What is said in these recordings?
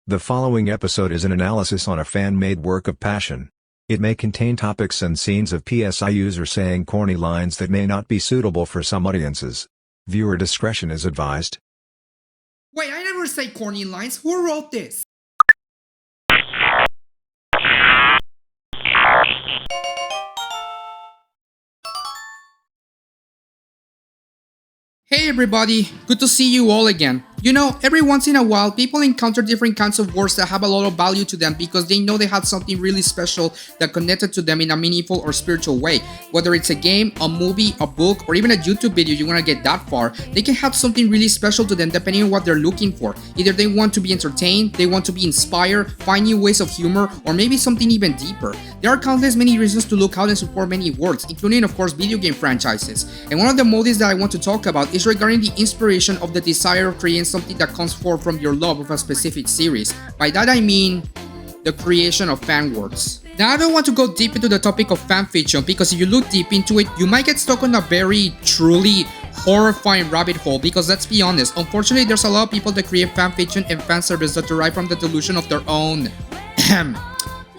The following episode is an analysis on a fan-made work of passion. It may contain topics and scenes of PSI users saying corny lines that may not be suitable for some audiences. Viewer discretion is advised. Wait, I never say corny lines. Who wrote this? Hey everybody, good to see you all again. You know, every once in a while, people encounter different kinds of words that have a lot of value to them because they know they had something really special that connected to them in a meaningful or spiritual way. Whether it's a game, a movie, a book, or even a YouTube video you want to get that far, they can have something really special to them depending on what they're looking for. Either they want to be entertained, they want to be inspired, find new ways of humor, or maybe something even deeper. There are countless many reasons to look out and support many works, including of course video game franchises. And one of the motives that I want to talk about is regarding the inspiration of the desire of creating something that comes forth from your love of a specific series. By that I mean the creation of fanworks. Now I don't want to go deep into the topic of fanfiction because if you look deep into it, you might get stuck on a very truly horrifying rabbit hole because let's be honest, unfortunately there's a lot of people that create fanfiction and fanservice that derive from the delusion of their own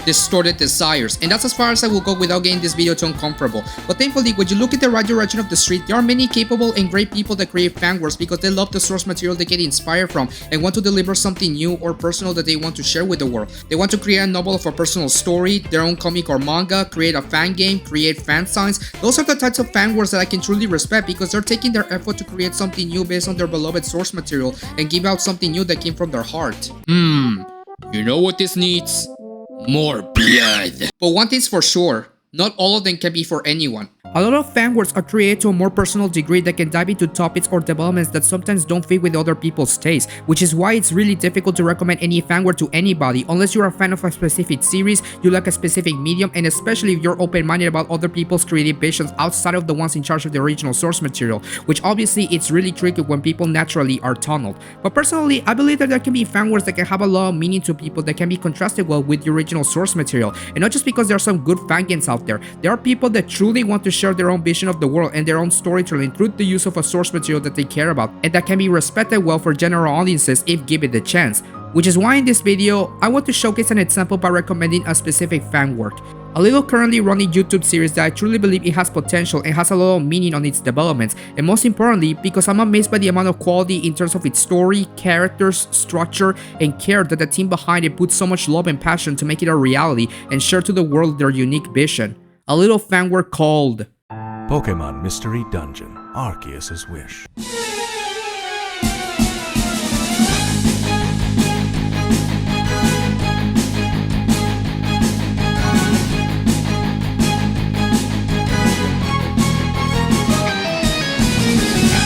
distorted desires, and that's as far as I will go without getting this video too uncomfortable. But thankfully, when you look at the right direction of the street, there are many capable and great people that create fanworks because they love the source material they get inspired from and want to deliver something new or personal that they want to share with the world. They want to create a novel of a personal story, their own comic or manga, create a fan game, create fan signs. Those are the types of fanworks that I can truly respect because they're taking their effort to create something new based on their beloved source material and give out something new that came from their heart. You know what this needs? More blood. But one thing's for sure, not all of them can be for anyone. A lot of fanworks are created to a more personal degree that can dive into topics or developments that sometimes don't fit with other people's taste, which is why it's really difficult to recommend any fanwork to anybody unless you're a fan of a specific series, you like a specific medium, and especially if you're open-minded about other people's creative visions outside of the ones in charge of the original source material, which obviously it's really tricky when people naturally are tunneled. But personally, I believe that there can be fanworks that can have a lot of meaning to people that can be contrasted well with the original source material, and not just because there are some good fan games out there. There are people that truly want to share their own vision of the world and their own storytelling through the use of a source material that they care about and that can be respected well for general audiences if given the chance. Which is why in this video, I want to showcase an example by recommending a specific fan work. A little currently running YouTube series that I truly believe it has potential and has a lot of meaning on its developments, and most importantly because I'm amazed by the amount of quality in terms of its story, characters, structure, and care that the team behind it puts so much love and passion to make it a reality and share to the world their unique vision. A little fan work called Pokemon Mystery Dungeon, Arceus' Wish.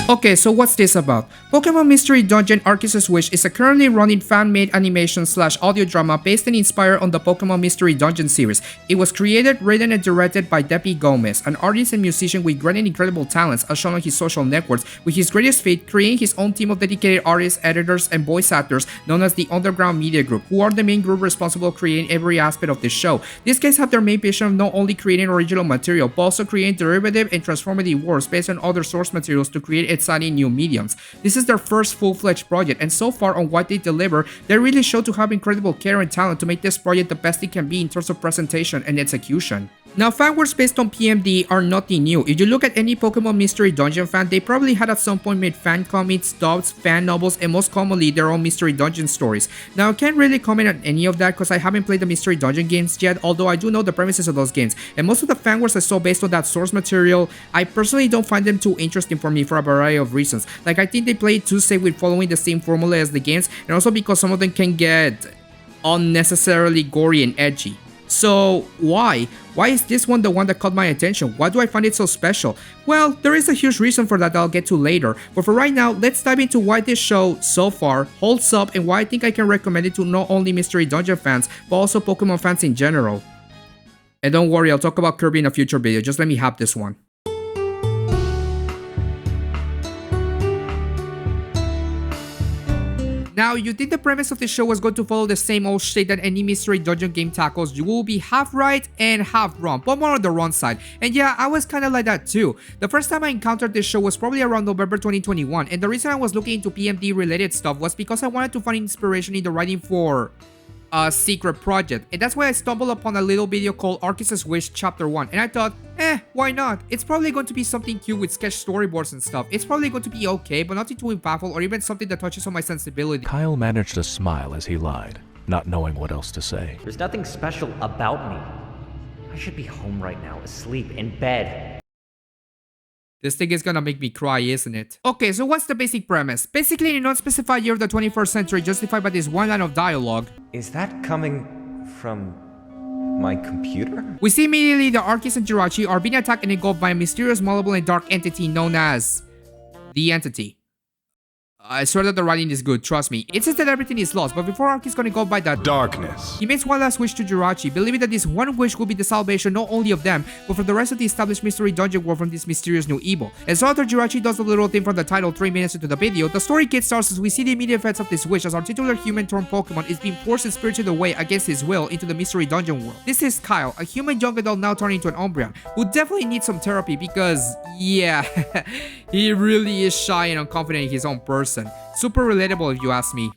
Okay, so what's this about? Pokemon Mystery Dungeon Arceus' Wish is a currently running fan-made animation / audio drama based and inspired on the Pokemon Mystery Dungeon series. It was created, written, and directed by Deppy Gomes, an artist and musician with great and incredible talents as shown on his social networks, with his greatest feat creating his own team of dedicated artists, editors, and voice actors known as the Underground Media Group, who are the main group responsible for creating every aspect of the show. These guys have their main vision of not only creating original material, but also creating derivative and transformative works based on other source materials to create exciting new mediums. This is their first full-fledged project, and so far on what they deliver, they really show to have incredible care and talent to make this project the best it can be in terms of presentation and execution. Now, fanworks based on PMD are nothing new. If you look at any Pokemon Mystery Dungeon fan, they probably had at some point made fan comics, dubs, fan novels, and most commonly their own Mystery Dungeon stories. Now, I can't really comment on any of that because I haven't played the Mystery Dungeon games yet, although I do know the premises of those games. And most of the fanworks I saw based on that source material, I personally don't find them too interesting for me for a variety of reasons. Like, I think they play too safe with following the same formula as the games, and also because some of them can get unnecessarily gory and edgy. So why? Why is this one the one that caught my attention? Why do I find it so special? Well, there is a huge reason for that I'll get to later, but for right now, let's dive into why this show, so far, holds up and why I think I can recommend it to not only Mystery Dungeon fans, but also Pokemon fans in general. And don't worry, I'll talk about Kirby in a future video, just let me have this one. Now, you think the premise of the show was going to follow the same old shit that any mystery dungeon game tackles, you will be half right and half wrong, but more on the wrong side. And yeah, I was kinda like that too. The first time I encountered this show was probably around November 2021, and the reason I was looking into PMD related stuff was because I wanted to find inspiration in the writing for a secret project, and that's why I stumbled upon a little video called Arceus' Wish Chapter 1, and I thought, why not? It's probably going to be something cute with sketch storyboards and stuff. It's probably going to be okay, but nothing too baffle or even something that touches on my sensibility. Kyle managed to smile as he lied, not knowing what else to say. There's nothing special about me. I should be home right now, asleep, in bed. This thing is gonna make me cry, isn't it? Okay, so what's the basic premise? Basically, in a non-specified year of the 21st century, justified by this one line of dialogue. Is that coming from my computer? We see immediately that Arceus and Jirachi are being attacked and engulfed by a mysterious, malevolent, and dark entity known as the Entity. I swear that the writing is good, trust me. It says that everything is lost, but before Arceus is gonna go by that darkness, he makes one last wish to Jirachi, believing that this one wish will be the salvation not only of them, but for the rest of the established mystery dungeon world from this mysterious new evil. And so after Jirachi does the little thing from the title 3 minutes into the video, the story kickstarts as we see the immediate effects of this wish as our titular human-turned Pokemon is being forced and spirited away against his will into the mystery dungeon world. This is Kyle, a human young adult now turned into an Umbreon, who definitely needs some therapy because, yeah, he really is shy and unconfident in his own person. Super relatable if you ask me.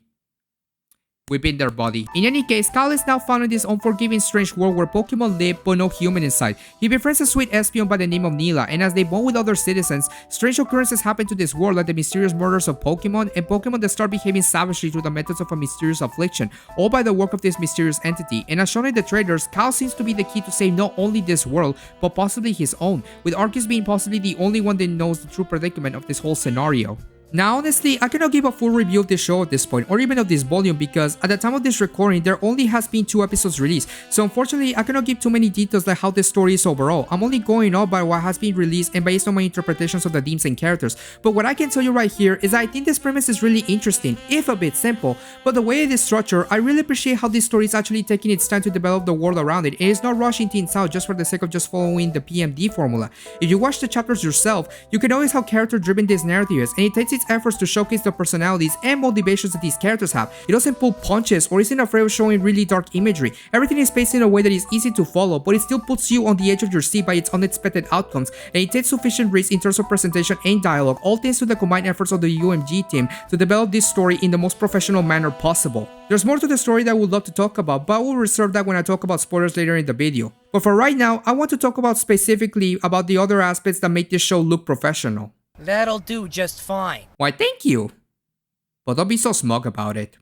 We've been there, buddy. In any case, Kyle is now found in this unforgiving, strange world where Pokemon live but no human inside. He befriends a sweet Espeon by the name of Nila, and as they bond with other citizens, strange occurrences happen to this world like the mysterious murders of Pokemon and Pokemon that start behaving savagely through the methods of a mysterious affliction, all by the work of this mysterious entity. And as shown in the trailers, Kyle seems to be the key to save not only this world, but possibly his own, with Arceus being possibly the only one that knows the true predicament of this whole scenario. Now honestly, I cannot give a full review of this show at this point, or even of this volume, because at the time of this recording, there only has been 2 episodes released, so unfortunately I cannot give too many details like how this story is overall. I'm only going off by what has been released and based on my interpretations of the themes and characters, but what I can tell you right here is that I think this premise is really interesting, if a bit simple, but the way it is structured, I really appreciate how this story is actually taking its time to develop the world around it, and it's not rushing things out just for the sake of just following the PMD formula. If you watch the chapters yourself, you can notice how character driven this narrative is, and it takes its efforts to showcase the personalities and motivations that these characters have. It doesn't pull punches or isn't afraid of showing really dark imagery. Everything is paced in a way that is easy to follow, but it still puts you on the edge of your seat by its unexpected outcomes, and it takes sufficient risks in terms of presentation and dialogue, all thanks to the combined efforts of the UMG team to develop this story in the most professional manner possible. There's more to the story that I would love to talk about, but I will reserve that when I talk about spoilers later in the video. But for right now, I want to talk about specifically about the other aspects that make this show look professional. That'll do just fine. Why, thank you. But don't be so smug about it.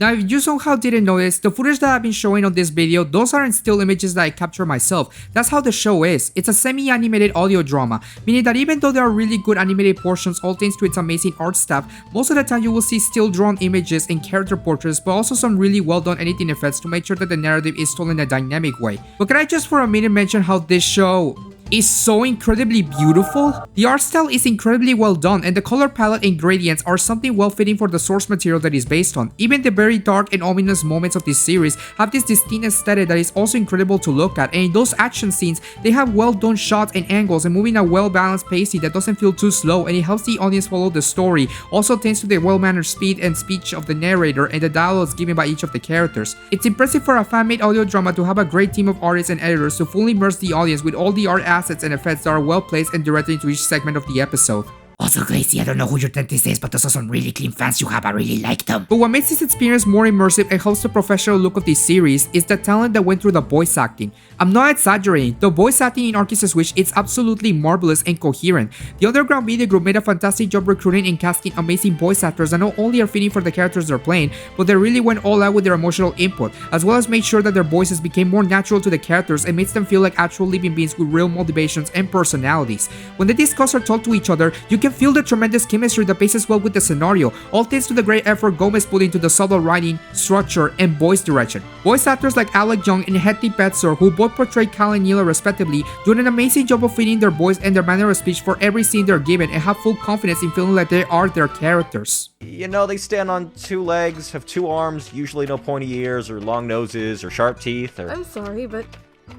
Now, if you somehow didn't notice, the footage that I've been showing on this video, those aren't still images that I capture myself. That's how the show is. It's a semi-animated audio drama, meaning that even though there are really good animated portions all thanks to its amazing art staff, most of the time you will see still drawn images and character portraits, but also some really well done editing effects to make sure that the narrative is told in a dynamic way. But can I just for a minute mention how this show is so incredibly beautiful? The art style is incredibly well done, and the color palette and gradients are something well fitting for the source material that is based on. Even the very dark and ominous moments of this series have this distinct aesthetic that is also incredible to look at, and in those action scenes, they have well done shots and angles and moving a well balanced pacing that doesn't feel too slow, and it helps the audience follow the story, also thanks to the well mannered speed and speech of the narrator and the dialogues given by each of the characters. It's impressive for a fan-made audio drama to have a great team of artists and editors to fully immerse the audience with all the art assets and effects that are well placed and directed into each segment of the episode. Also, Gracie, I don't know who your dentist is, but those are some really clean fans you have. I really like them. But what makes this experience more immersive and helps the professional look of this series is the talent that went through the voice acting. I'm not exaggerating, the voice acting in Arceus' Wish is absolutely marvelous and coherent. The Underground Media Group made a fantastic job recruiting and casting amazing voice actors that not only are fitting for the characters they're playing, but they really went all out with their emotional input, as well as made sure that their voices became more natural to the characters and makes them feel like actual living beings with real motivations and personalities. When they discuss or talk to each other, you can feel the tremendous chemistry that paces well with the scenario, all thanks to the great effort Gomes put into the subtle writing, structure, and voice direction. Voice actors like Alec Young and Hetty Betzor, who both portray Kyle and Nila respectively, do an amazing job of fitting their voice and their manner of speech for every scene they're given and have full confidence in feeling like they are their characters. You know, they stand on 2 legs, have 2 arms, usually no pointy ears or long noses or sharp teeth or... I'm sorry, but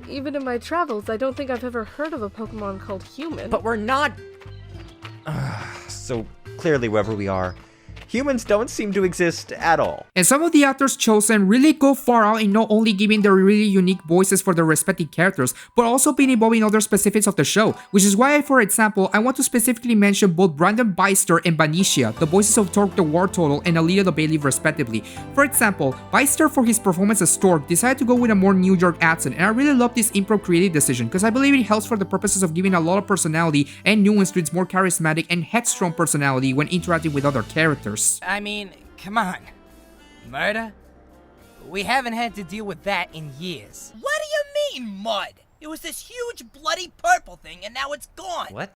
even in my travels, I don't think I've ever heard of a Pokemon called human. But we're not So clearly, wherever we are, humans don't seem to exist at all. And some of the actors chosen really go far out in not only giving their really unique voices for their respective characters, but also being involved in other specifics of the show, which is why, for example, I want to specifically mention both Brandon Beister and Benicia, the voices of Torque the War Turtle and Alita the Bailiff respectively. For example, Beister for his performance as Torque decided to go with a more New York accent, and I really love this improv creative decision because I believe it helps for the purposes of giving a lot of personality and nuance to its more charismatic and headstrong personality when interacting with other characters. I mean, come on. Murder? We haven't had to deal with that in years. What do you mean, mud? It was this huge bloody purple thing and now it's gone. What?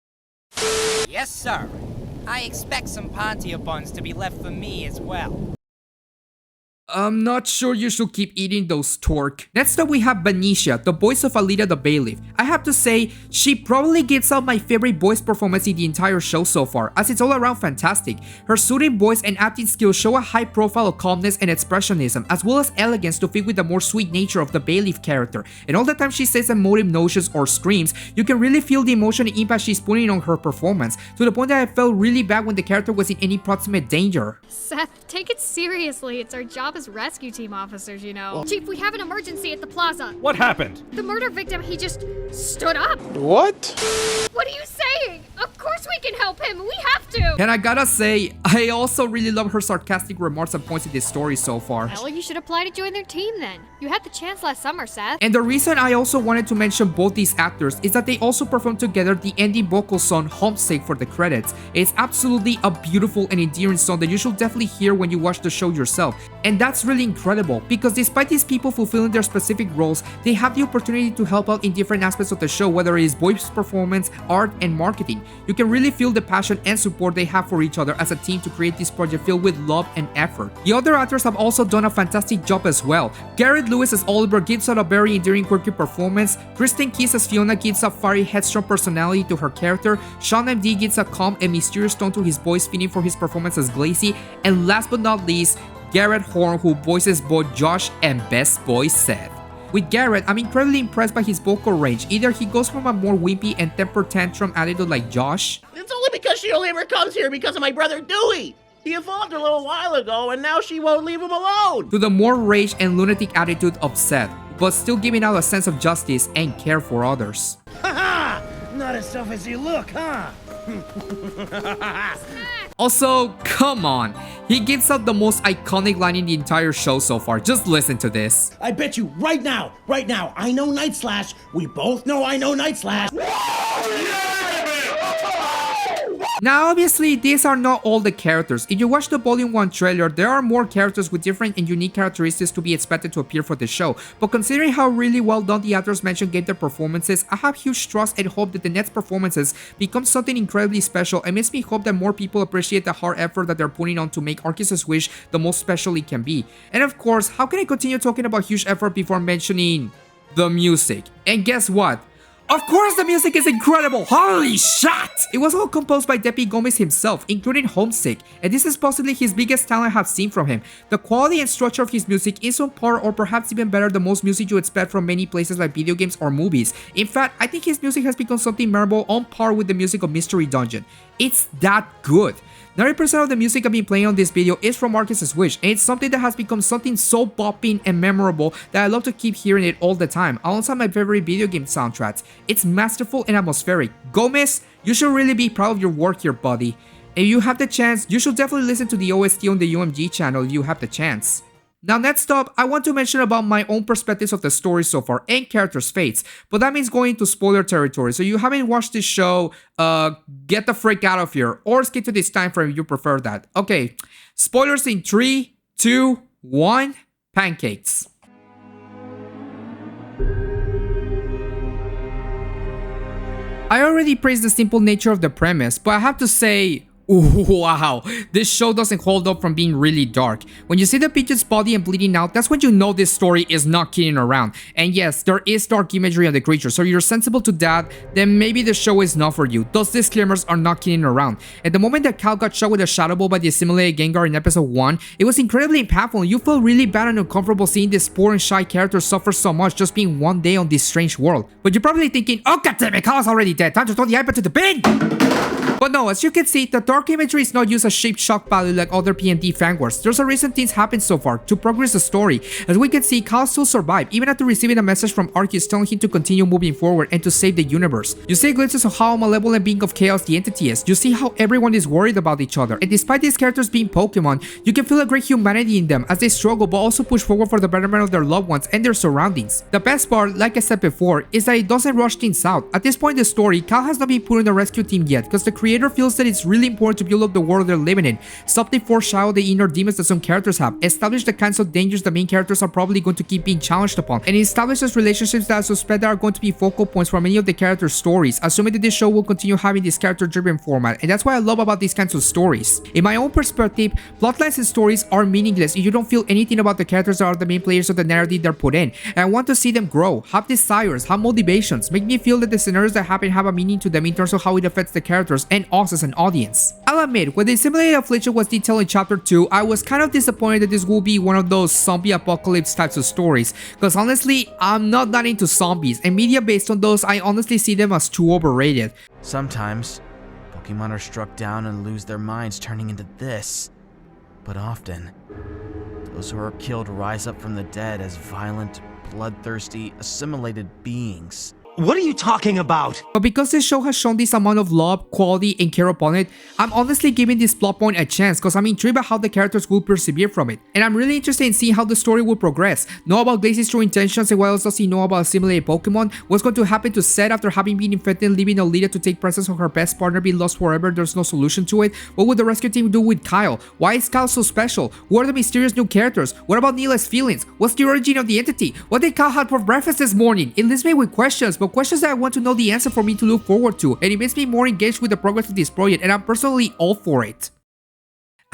Yes, sir. I expect some Pontia buns to be left for me as well. I'm not sure you should keep eating those, Torque. Next up we have Benicia, the voice of Alita the Bailiff. I have to say, she probably gets out my favorite voice performance in the entire show so far, as it's all around fantastic. Her soothing voice and acting skills show a high profile of calmness and expressionism, as well as elegance to fit with the more sweet nature of the Bailiff character. And all the time she says emotive notions or screams, you can really feel the emotion and impact she's putting on her performance, to the point that I felt really bad when the character was in any proximate danger. Seth, take it seriously. It's our job as rescue team officers, you know. Chief, we have an emergency at the plaza. What happened? The murder victim, he just stood up. What? What are you saying? Of course we can help him. We have to. And I gotta say, I also really love her sarcastic remarks and points in this story so far. Well, you should apply to join their team then. You had the chance last summer, Seth. And the reason I also wanted to mention both these actors is that they also performed together the ending vocal song Homesick for the credits. It's absolutely a beautiful and endearing song that you should definitely hear when you watch the show yourself. And that's really incredible because despite these people fulfilling their specific roles, they have the opportunity to help out in different aspects of the show, whether it is voice performance, art, and marketing. You can really feel the passion and support they have for each other as a team to create this project filled with love and effort. The other actors have also done a fantastic job as well. Garrett Lewis as Oliver gives out a very endearing quirky performance, Kristen Keys as Fiona gives a fiery headstrong personality to her character, Sean MD gives a calm and mysterious tone to his voice fitting for his performance as Glacy, and last but not least, Garrett Horn, who voices both Josh and best boy Seth. With Garrett, I'm incredibly impressed by his vocal range. Either he goes from a more wimpy and temper tantrum attitude like Josh. It's only because she only ever comes here because of my brother Dewey. He evolved a little while ago and now she won't leave him alone. To the more rage and lunatic attitude of Seth, but still giving out a sense of justice and care for others. Haha! Not as tough as you look, huh? Also, come on, he gives out the most iconic line in the entire show so far. Just listen to this. I bet you right now, I know Night Slash. We both know I know Night Slash. Now obviously these are not all the characters. If you watch the Volume 1 trailer, there are more characters with different and unique characteristics to be expected to appear for the show. But considering how really well done the actors mentioned gave their performances, I have huge trust and hope that the next performances become something incredibly special, and makes me hope that more people appreciate the hard effort that they're putting on to make Arceus' Wish the most special it can be. And of course, how can I continue talking about huge effort before mentioning the music? And guess what? Of course the music is incredible! Holy shit! It was all composed by Deppy Gomes himself, including Homesick, and this is possibly his biggest talent I have seen from him. The quality and structure of his music is on par or perhaps even better than most music you expect from many places like video games or movies. In fact, I think his music has become something memorable on par with the music of Mystery Dungeon. It's that good. 90% of the music I've been playing on this video is from Arceus' Wish, and it's something that has become something so bopping and memorable that I love to keep hearing it all the time, alongside my favorite video game soundtracks. It's masterful and atmospheric. Gomes, you should really be proud of your work here, buddy. If you have the chance, you should definitely listen to the OST on the UMG channel if you have the chance. Now next up, I want to mention about my own perspectives of the story so far and characters' fates, but that means going into spoiler territory, so if you haven't watched this show, get the frick out of here, or skip to this time frame if you prefer that. Okay, spoilers in 3, 2, 1, pancakes. I already praised the simple nature of the premise, but I have to say, wow, this show doesn't hold up from being really dark. When you see the Peach's body and bleeding out, that's when you know this story is not kidding around. And yes, there is dark imagery of the creature, so if you're sensible to that, then maybe the show is not for you. Those disclaimers are not kidding around. At the moment that Cal got shot with a Shadow Ball by the assimilated Gengar in episode 1, it was incredibly impactful, and you felt really bad and uncomfortable seeing this poor and shy character suffer so much just being one day on this strange world. But you're probably thinking, oh goddammit, Cal's already dead, time to throw the iPad to the bin! But no, as you can see, the dark imagery is not used as shape shock value like other PMD fanworks. There's a reason things happen so far, to progress the story. As we can see, Kyle still survived, even after receiving a message from Arceus telling him to continue moving forward and to save the universe. You see glimpses of how malevolent being of chaos the entity is. You see how everyone is worried about each other, and despite these characters being Pokemon, you can feel a great humanity in them as they struggle but also push forward for the betterment of their loved ones and their surroundings. The best part, like I said before, is that it doesn't rush things out. At this point in the story, Kyle has not been put in a rescue team yet because the creator feels that it's really important to build up the world they're living in, subtly foreshadow the inner demons that some characters have, establish the kinds of dangers the main characters are probably going to keep being challenged upon, and establish those relationships that I suspect that are going to be focal points for many of the characters' stories, assuming that this show will continue having this character-driven format, and that's what I love about these kinds of stories. In my own perspective, plotlines and stories are meaningless if you don't feel anything about the characters that are the main players of the narrative they're put in, and I want to see them grow, have desires, have motivations, make me feel that the scenarios that happen have a meaning to them in terms of how it affects the characters and us as an audience. I'll admit, when the simulated affliction was detailed in chapter 2, I was kind of disappointed that this will be one of those zombie apocalypse types of stories, because honestly, I'm not that into zombies, and media based on those, I honestly see them as too overrated. Sometimes, Pokemon are struck down and lose their minds, turning into this. But often, those who are killed rise up from the dead as violent, bloodthirsty, assimilated beings. What are you talking about? But because this show has shown this amount of love, quality, and care upon it, I'm honestly giving this plot point a chance because I'm intrigued by how the characters will persevere from it. And I'm really interested in seeing how the story will progress, know about Glazy's true intentions, and what else does he know about assimilated Pokemon, what's going to happen to Seth after having been infected and leaving Alita to take presence of her best partner being lost forever, there's no solution to it, what would the rescue team do with Kyle, why is Kyle so special, who are the mysterious new characters, what about Nila's feelings, what's the origin of the entity, what did Kyle have for breakfast this morning? It leaves me with questions, but questions that I want to know the answer for me to look forward to, and it makes me more engaged with the progress of this project, and I'm personally all for it.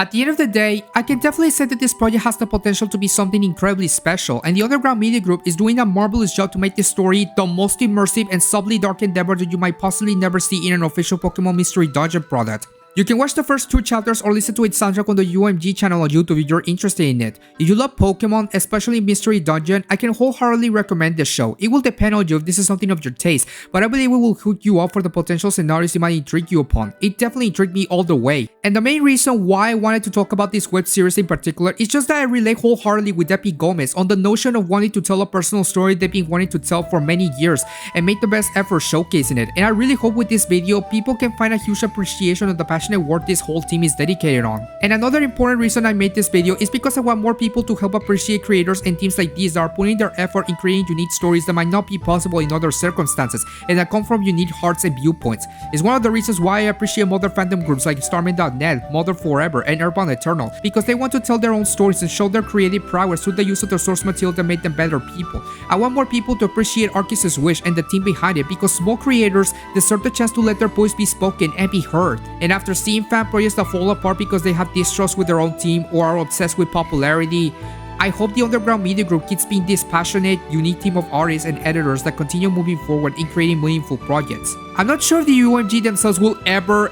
At the end of the day, I can definitely say that this project has the potential to be something incredibly special, and the Underground Media Group is doing a marvelous job to make this story the most immersive and subtly dark endeavor that you might possibly never see in an official Pokemon Mystery Dungeon product. You can watch the first 2 chapters or listen to its soundtrack on the UMG channel on YouTube if you're interested in it. If you love Pokemon, especially Mystery Dungeon, I can wholeheartedly recommend this show. It will depend on you if this is something of your taste, but I believe it will hook you up for the potential scenarios it might intrigue you upon. It definitely intrigued me all the way. And the main reason why I wanted to talk about this web series in particular is just that I relate wholeheartedly with Deppy Gomes on the notion of wanting to tell a personal story they've been wanting to tell for many years and make the best effort showcasing it. And I really hope with this video, people can find a huge appreciation of the passionate work this whole team is dedicated on. And another important reason I made this video is because I want more people to help appreciate creators and teams like these that are putting their effort in creating unique stories that might not be possible in other circumstances and that come from unique hearts and viewpoints. It's one of the reasons why I appreciate mother fandom groups like Starman.net, Mother Forever, and Earthbound Eternal, because they want to tell their own stories and show their creative prowess through the use of the source material that made them better people. I want more people to appreciate Arceus' wish and the team behind it because small creators deserve the chance to let their voice be spoken and be heard. And after seeing fan projects that fall apart because they have distrust with their own team or are obsessed with popularity, I hope the Underground Media Group keeps being this passionate, unique team of artists and editors that continue moving forward in creating meaningful projects. I'm not sure if the UMG themselves will ever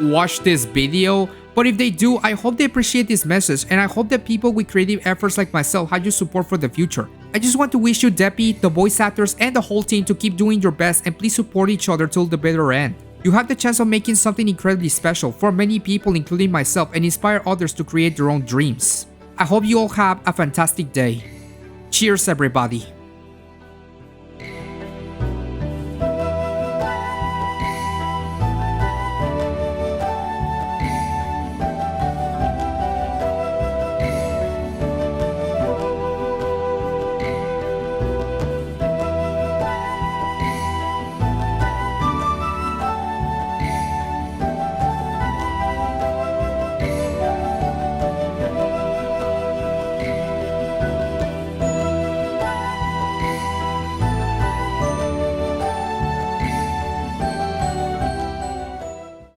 watch this video, but if they do, I hope they appreciate this message, and I hope that people with creative efforts like myself have your support for the future. I just want to wish you, Deppy, the voice actors, and the whole team to keep doing your best, and please support each other till the bitter end. You have the chance of making something incredibly special for many people, including myself, and inspire others to create their own dreams. I hope you all have a fantastic day. Cheers, everybody.